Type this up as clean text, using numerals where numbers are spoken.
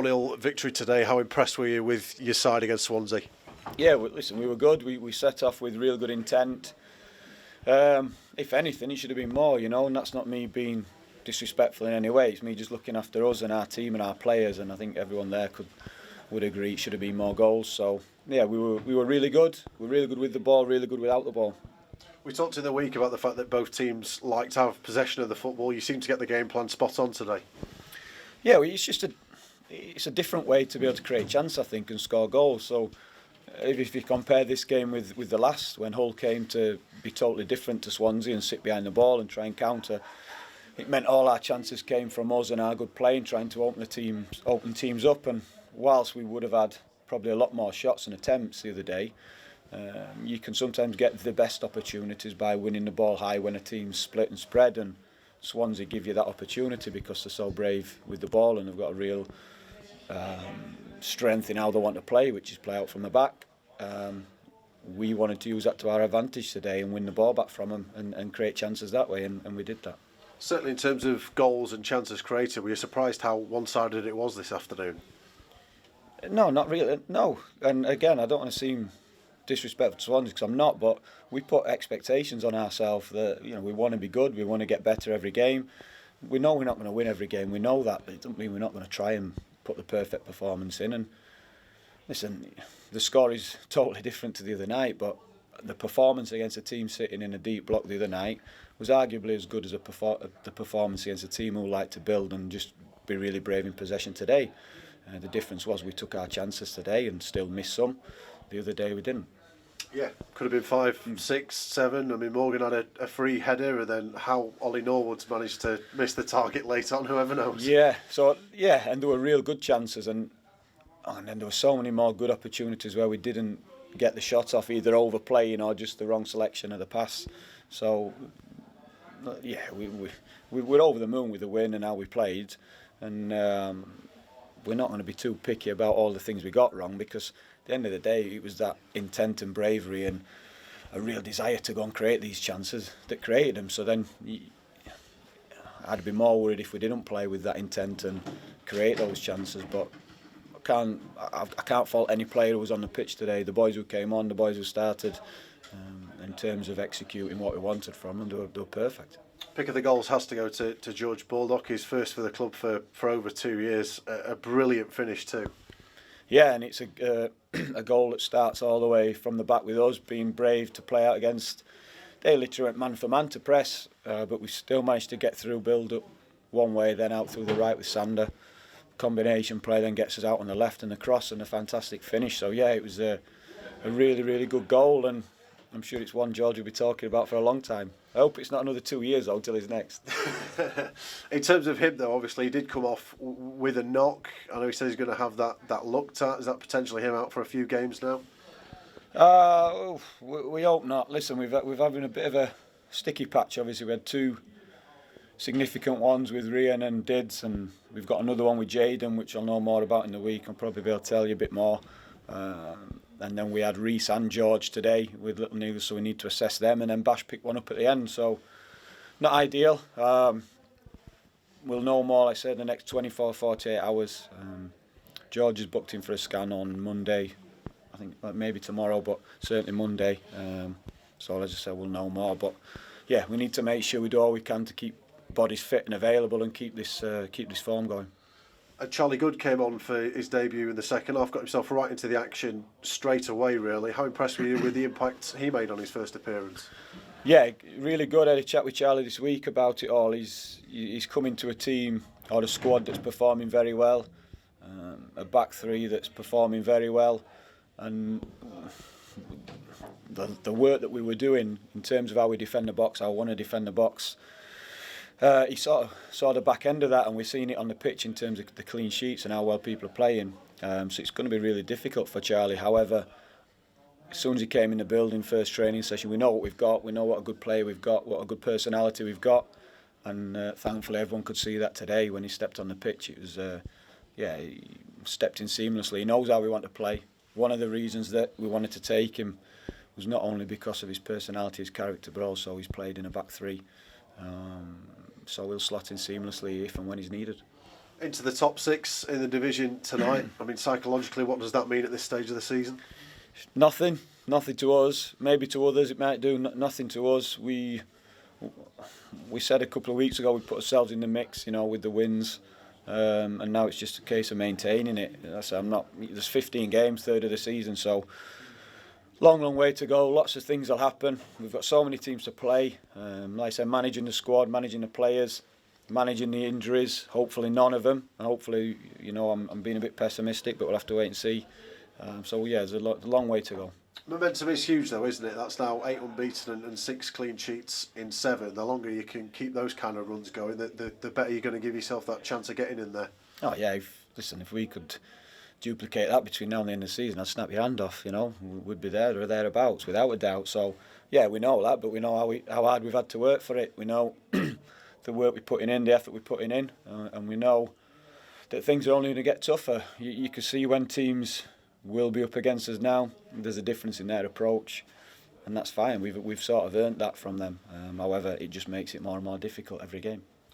4-0 victory today. How impressed were you with your side against Swansea? Yeah, listen, we were good. We set off with real good intent. If anything, it should have been more, and that's not me being disrespectful in any way. It's me just looking after us and our team and our players, and I think everyone there would agree it should have been more goals. So yeah, we were really good. We were really good with the ball, really good without the ball. We talked in the week about the fact that both teams like to have possession of the football. You seem to get the game plan spot on today. Yeah, well, it's a different way to be able to create chance, I think, and score goals. So if you compare this game with the last, when Hull came to be totally different to Swansea and sit behind the ball and try and counter, it meant all our chances came from us and our good play and trying to open teams up. And whilst we would have had probably a lot more shots and attempts the other day, you can sometimes get the best opportunities by winning the ball high when a team's split and spread, and Swansea give you that opportunity because they're so brave with the ball and they've got a real strength in how they want to play, which is play out from the back. We wanted to use that to our advantage today and win the ball back from them and create chances that way, and we did that. Certainly in terms of goals and chances created, were you surprised how one-sided it was this afternoon? No, not really, no. And again, I don't want to seem disrespectful to Swansea because I'm not, but we put expectations on ourselves that we want to be good, we want to get better every game. We know we're not going to win every game, we know that, but it doesn't mean we're not going to try and put the perfect performance in. And listen, the score is totally different to the other night, but the performance against a team sitting in a deep block the other night was arguably as good as the performance against a team who like to build and just be really brave in possession today. The difference was we took our chances today and still missed some. The other day we didn't. Yeah, could have been 5, 6, 7. I mean, Morgan had a free header, and then how Ollie Norwood's managed to miss the target late on, whoever knows. Yeah, and there were real good chances, and then there were so many more good opportunities where we didn't get the shot off, either overplaying or just the wrong selection of the pass. So yeah, we're over the moon with the win and how we played, and we're not going to be too picky about all the things we got wrong, because at the end of the day it was that intent and bravery and a real desire to go and create these chances that created them. So then I'd be more worried if we didn't play with that intent and create those chances. But I can't fault any player who was on the pitch today. The boys who came on, the boys who started, in terms of executing what we wanted from them, they were perfect. Pick of the goals has to go to George Baldock, his first for the club for over 2 years. A brilliant finish too. Yeah, and it's a goal that starts all the way from the back with us being brave to play out against. They literally went man for man to press, but we still managed to get through, build up one way, then out through the right with Sander. Combination play then gets us out on the left and the cross and a fantastic finish. So yeah, it was a really, really good goal, and I'm sure it's one George will be talking about for a long time. I hope it's not another 2 years though till he's next. In terms of him though, obviously he did come off with a knock. I know he says he's going to have that looked at. Is that potentially him out for a few games now? We hope not. Listen, we've having a bit of a sticky patch. Obviously we had 2 significant ones with Rian and Dids, and we've got another one with Jaden, which I'll know more about in the week. I'll probably be able to tell you a bit more. And then we had Reece and George today with little news, so we need to assess them. And then Bash picked one up at the end, so not ideal. We'll know more, like I said, in the next 24, 48 hours. George is booked in for a scan on Monday. I think maybe tomorrow, but certainly Monday. So as I said, we'll know more. But yeah, we need to make sure we do all we can to keep bodies fit and available and keep this form going. Charlie Good came on for his debut in the second half, got himself right into the action straight away really. How impressed were you with the impact he made on his first appearance? Yeah, really good. I had a chat with Charlie this week about it all. He's coming to a team or a squad that's performing very well, a back three that's performing very well, and the work that we were doing in terms of how we defend the box, how I want to defend the box, he sort of saw the back end of that, and we're seeing it on the pitch in terms of the clean sheets and how well people are playing. So it's going to be really difficult for Charlie. However, as soon as he came in the building, first training session, we know what we've got, we know what a good player we've got, what a good personality we've got, and thankfully everyone could see that today when he stepped on the pitch. It was, he stepped in seamlessly. He knows how we want to play. One of the reasons that we wanted to take him was not only because of his personality, his character, but also he's played in a back three. So we'll slot in seamlessly if and when he's needed. into the top 6 in the division tonight. I mean, psychologically, what does that mean at this stage of the season? Nothing to us. Maybe to others it might do. Nothing to us. We said a couple of weeks ago we put ourselves in the mix, with the wins, and now it's just a case of maintaining it. There's 15 games, third of the season, so long way to go. Lots of things will happen. We've got so many teams to play. Like I said, managing the squad, managing the players, managing the injuries. Hopefully none of them. And hopefully, I'm being a bit pessimistic, but we'll have to wait and see. There's a long way to go. Momentum is huge though, isn't it? That's now 8 unbeaten and 6 clean sheets in 7. The longer you can keep those kind of runs going, the better you're going to give yourself that chance of getting in there. Oh yeah, if we could duplicate that between now and the end of the season, I'd snap your hand off, We'd be there or thereabouts, without a doubt. So yeah, we know that, but we know how hard we've had to work for it. We know the work we're putting in, the effort we're putting in, and we know that things are only going to get tougher. You can see when teams will be up against us now, there's a difference in their approach, and that's fine. We've sort of earned that from them. However, it just makes it more and more difficult every game.